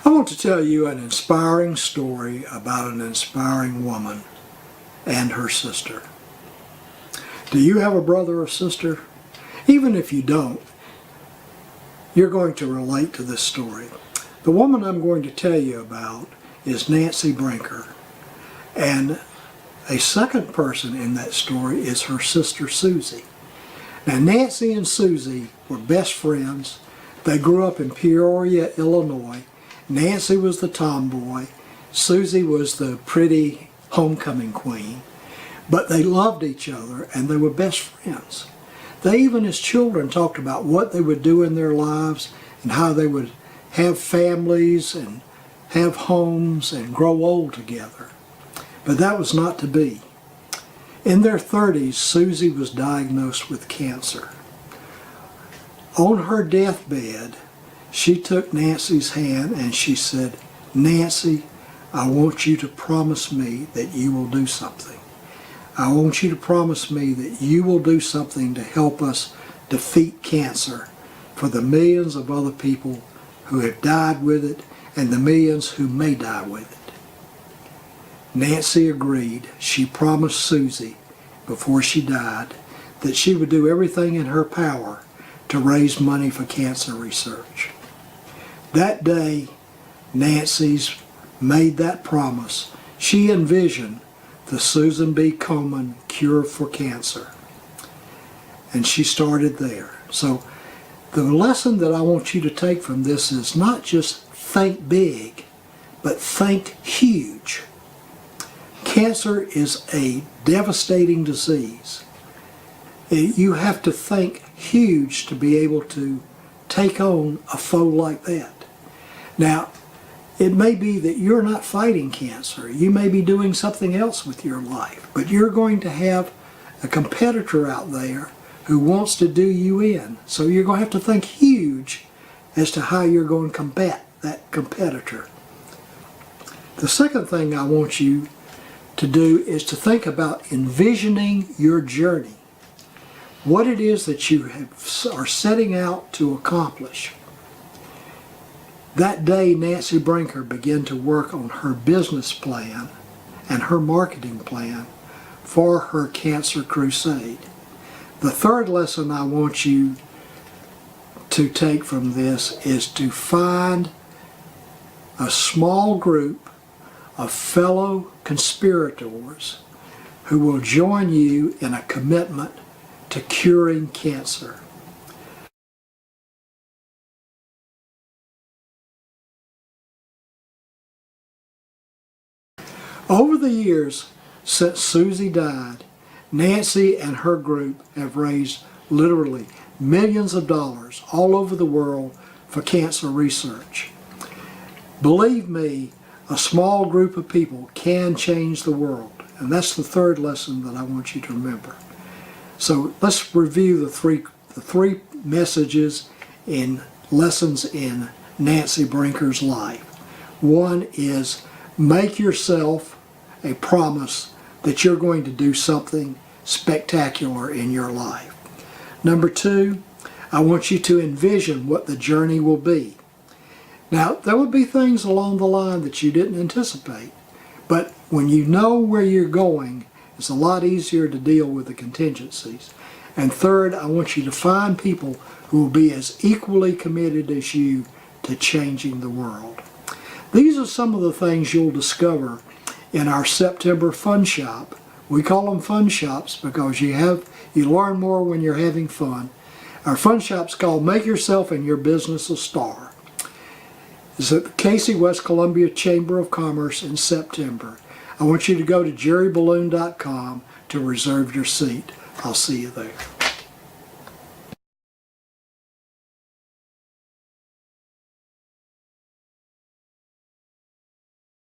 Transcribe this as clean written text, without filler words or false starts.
I want to tell you an inspiring story about an inspiring woman and her sister. Do you have a brother or sister? Even if you don't, you're going to relate to this story. The woman I'm going to tell you about is Nancy Brinker, and a second person in that story is her sister Susie. Now, Nancy and Susie were best friends. They grew up in Peoria, Illinois. Nancy was the tomboy. Susie was the pretty homecoming queen. But they loved each other and they were best friends. They even as children talked about what they would do in their lives and how they would have families and have homes and grow old together. But that was not to be. In their 30s, Susie was diagnosed with cancer. On her deathbed, she took Nancy's hand and she said, "Nancy, I want you to promise me that you will do something. I want you to promise me that you will do something to help us defeat cancer for the millions of other people who have died with it and the millions who may die with it." Nancy agreed. She promised Susie before she died that she would do everything in her power to raise money for cancer research. That day, Nancy's made that promise. She envisioned the Susan B. Komen cure for cancer. And she started there. So the lesson that I want you to take from this is not just think big, but think huge. Cancer is a devastating disease. You have to think huge to be able to take on a foe like that. Now, it may be that you're not fighting cancer. You may be doing something else with your life, but you're going to have a competitor out there who wants to do you in. So you're going to have to think huge as to how you're going to combat that competitor. The second thing I want you to do is to think about envisioning your journey. What it is that you are setting out to accomplish. That day, Nancy Brinker began to work on her business plan and her marketing plan for her cancer crusade. The third lesson I want you to take from this is to find a small group of fellow conspirators who will join you in a commitment to curing cancer. Over the years since Susie died, Nancy and her group have raised literally millions of dollars all over the world for cancer research. Believe me, a small group of people can change the world, and that's the third lesson that I want you to remember. So let's review the three messages in lessons in Nancy Brinker's life. One is make yourself a promise that you're going to do something spectacular in your life. Number two, I want you to envision what the journey will be. Now, there will be things along the line that you didn't anticipate, but when you know where you're going, it's a lot easier to deal with the contingencies. And third, I want you to find people who will be as equally committed as you to changing the world. These are some of the things you'll discover in our September Fun Shop. We call them fun shops because you learn more when you're having fun. Our fun shop's called Make Yourself and Your Business a Star. It's at the Casey, West Columbia Chamber of Commerce in September. I want you to go to jerrybellune.com to reserve your seat. I'll see you there.